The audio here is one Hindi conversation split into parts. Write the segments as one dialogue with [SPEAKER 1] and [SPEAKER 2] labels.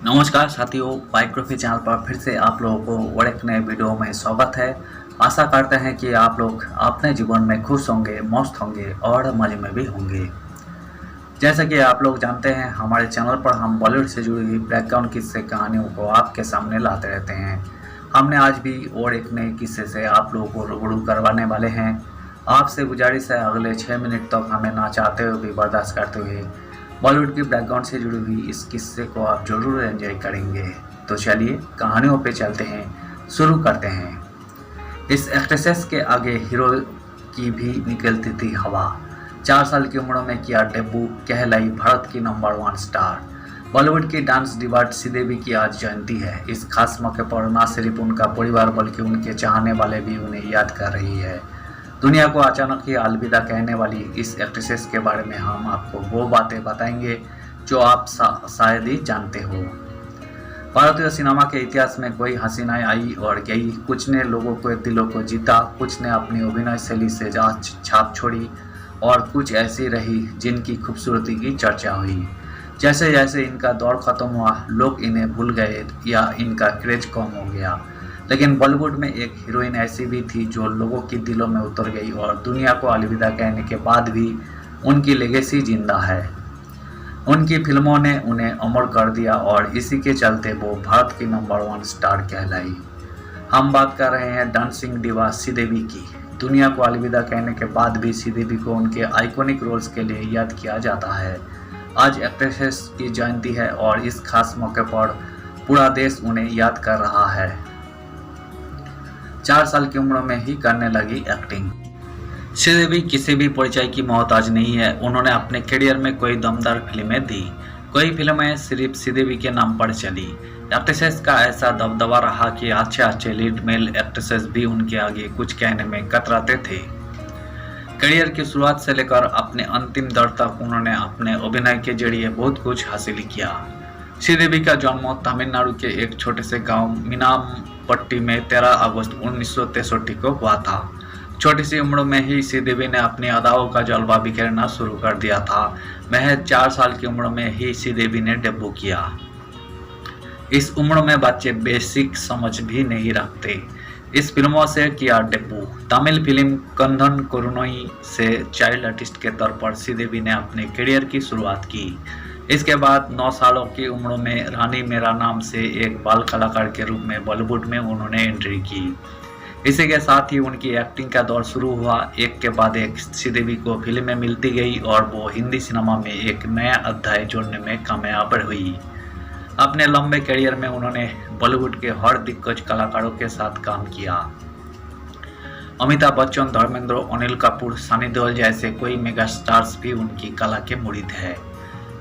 [SPEAKER 1] नमस्कार साथियों, बायोग्राफी चैनल पर फिर से आप लोगों को और एक नए वीडियो में स्वागत है। आशा करते हैं कि आप लोग अपने जीवन में खुश होंगे, मस्त होंगे और मज़े में भी होंगे। जैसा कि आप लोग जानते हैं, हमारे चैनल पर हम बॉलीवुड से जुड़ी हुई बैकग्राउंड किस्से कहानियों को आपके सामने लाते रहते हैं। हमने आज भी और एक नए किस्से से आप लोगों को रूबरू करवाने वाले हैं। आपसे गुजारिश है, अगले 6 मिनट तक हमें ना चाहते हुए भी बर्दाश्त करते हुए बॉलीवुड की बैकग्राउंड से जुड़ी हुई इस किस्से को आप जरूर एंजॉय करेंगे। तो चलिए कहानियों पे चलते हैं, शुरू करते हैं। इस एक्ट्रेसेस के आगे हीरो की भी निकलती थी हवा। 4 साल की उम्र में किया डेब्यू, कहलाई भारत की नंबर 1 स्टार। बॉलीवुड की डांस डिवा श्रीदेवी की आज जयंती है। इस खास मौके पर न सिर्फ उनका परिवार बल्कि उनके चाहने वाले भी उन्हें याद कर रही है। दुनिया को अचानक ही अलविदा कहने वाली इस एक्ट्रेसेस के बारे में हम आपको वो बातें बताएंगे जो आप शायद ही जानते हो। भारतीय सिनेमा के इतिहास में कोई हसीनाएं आई और गई। कुछ ने लोगों के दिलों को जीता, कुछ ने अपनी अभिनय शैली से छाप छोड़ी और कुछ ऐसी रही जिनकी खूबसूरती की चर्चा हुई। जैसे जैसे इनका दौर खत्म हुआ, लोग इन्हें भूल गए या इनका क्रेज कम हो गया। लेकिन बॉलीवुड में एक हीरोइन ऐसी भी थी जो लोगों के दिलों में उतर गई और दुनिया को अलविदा कहने के बाद भी उनकी लेगेसी जिंदा है। उनकी फिल्मों ने उन्हें अमर कर दिया और इसी के चलते वो भारत की नंबर 1 स्टार कहलाई। हम बात कर रहे हैं डांसिंग डिवा श्रीदेवी की। दुनिया को अलविदा कहने के बाद भी श्रीदेवी को उनके आइकॉनिक रोल्स के लिए याद किया जाता है। आज एक्ट्रेसेस की जयंती है और इस खास मौके पर पूरा देश उन्हें याद कर रहा है। 4 साल की उम्र में ही करने लगी एक्टिंग। श्रीदेवी किसी भी परिचय की मोहताज नहीं है। उन्होंने अपने करियर में कोई दमदार फिल्में दी, कोई फिल्में सिर्फ श्रीदेवी के नाम पर चली। एक्ट्रेसेस का ऐसा दबदबा रहा कि अच्छे अच्छे लीड मेल एक्ट्रेसेस भी उनके आगे कुछ कहने में कतराते थे। करियर की शुरुआत से लेकर अपने अंतिम दौर तक उन्होंने अपने अभिनय के जरिए बहुत कुछ हासिल किया। श्रीदेवी का जन्म तमिलनाडु के एक छोटे से गांव मीनामपट्टी में 13 अगस्त 1963 को हुआ था। छोटी सी उम्र में ही श्रीदेवी ने अपनी अदाओं का जलवा बिखेरना शुरू कर दिया था। महज 4 साल की उम्र में ही श्रीदेवी ने डेब्यू किया। इस उम्र में बच्चे बेसिक समझ भी नहीं रखते। इस फिल्मों से किया डेब्यू। तमिल फिल्म कंधन करुणई से चाइल्ड आर्टिस्ट के तौर पर श्रीदेवी ने अपने करियर की शुरुआत की। इसके बाद 9 सालों की उम्र में रानी मेरा नाम से एक बाल कलाकार के रूप में बॉलीवुड में उन्होंने एंट्री की। इसी के साथ ही उनकी एक्टिंग का दौर शुरू हुआ। एक के बाद एक श्रीदेवी को फिल्में मिलती गई और वो हिंदी सिनेमा में एक नया अध्याय जोड़ने में कामयाब हुई। अपने लंबे करियर में उन्होंने बॉलीवुड के हर दिग्गज कलाकारों के साथ काम किया। अमिताभ बच्चन, धर्मेंद्र, अनिल कपूर, सनी देओल जैसे कोई मेगा स्टार्स भी उनकी कला के मुरीद है।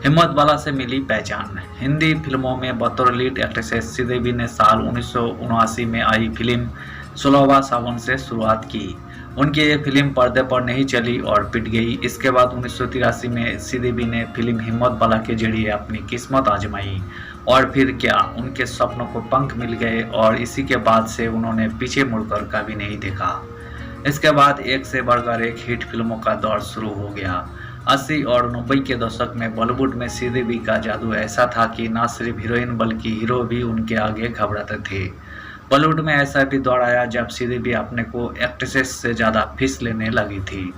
[SPEAKER 1] हिम्मत वाला से मिली पहचान। हिंदी फिल्मों में बतौर लीड एक्ट्रेस श्रीदेवी ने साल 1979 में आई फिल्म 16वां सावन से शुरुआत की। उनकी ये फिल्म पर्दे पर नहीं चली और पिट गई। इसके बाद 1983 में श्रीदेवी ने फिल्म हिम्मत वाला के जरिए अपनी किस्मत आजमाई और फिर क्या, उनके सपनों को पंख मिल गए और इसी के बाद से उन्होंने पीछे मुड़कर कभी नहीं देखा। इसके बाद एक से बढ़कर एक हिट फिल्मों का दौर शुरू हो गया। 80 और 90 के दशक में बॉलीवुड में श्रीदेवी का जादू ऐसा था कि न सिर्फ हीरोइन बल्कि हीरो भी उनके आगे घबराते थे। बॉलीवुड में ऐसा भी दौर आया जब श्रीदेवी अपने को एक्ट्रेसेस से ज़्यादा फीस लेने लगी थी।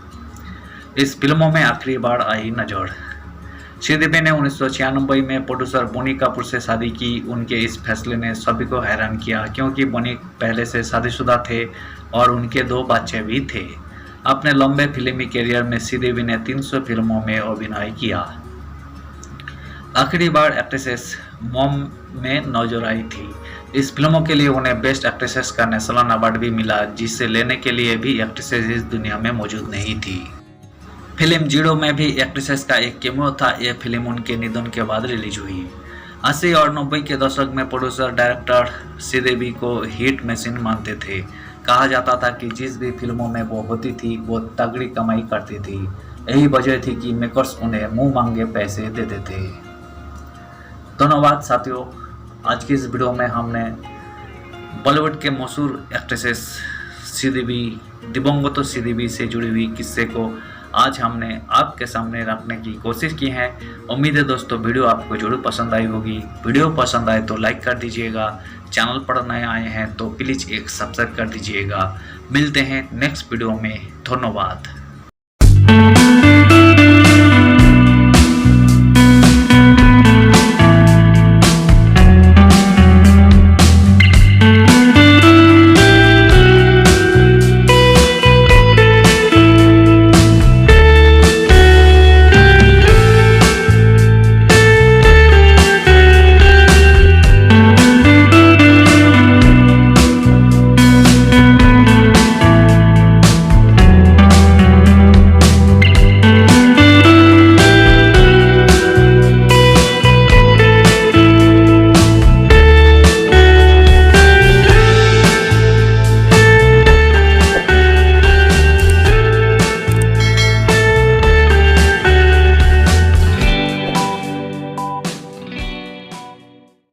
[SPEAKER 1] इस फिल्मों में आखिरी बार आई नजर। श्रीदेवी ने 1996 में प्रोड्यूसर बोनी कपूर से शादी की। उनके इस फैसले ने सभी को हैरान किया क्योंकि बोनी पहले से शादीशुदा थे और उनके 2 बच्चे भी थे। अपने लंबे फिल्मी करियर में श्रीदेवी ने 300 फिल्मों में अभिनय किया। आखिरी बार एक्ट्रेसेस मॉम में नजर आई थी। इस फिल्मों के लिए उन्हें बेस्ट एक्ट्रेसेस का नेशनल अवार्ड भी मिला, जिसे लेने के लिए भी एक्ट्रेसेस इस दुनिया में मौजूद नहीं थी। फिल्म जीरो में भी एक्ट्रेसेस का एक कैमियो था। यह फिल्म उनके निधन के बाद रिलीज हुई। 80 और 90 के दशक में प्रोड्यूसर डायरेक्टर श्रीदेवी को हिट मशीन मानते थे। कहा जाता था कि जिस भी फिल्मों में वो होती थी वो तगड़ी कमाई करती थी। यही वजह थी कि मेकर्स उन्हें मुंह मांगे पैसे देते थे। धन्यवाद साथियों, आज की इस वीडियो में हमने बॉलीवुड के मशहूर एक्ट्रेसेस श्रीदेवी, दिवंगत श्रीदेवी से जुड़ी हुई किस्से को आज हमने आपके सामने रखने की कोशिश की है। उम्मीद है दोस्तों वीडियो आपको जरूर पसंद आई होगी। वीडियो पसंद आए तो लाइक कर दीजिएगा, चैनल पर नए आए हैं तो प्लीज़ एक सब्सक्राइब कर दीजिएगा। मिलते हैं नेक्स्ट वीडियो में। धन्यवाद।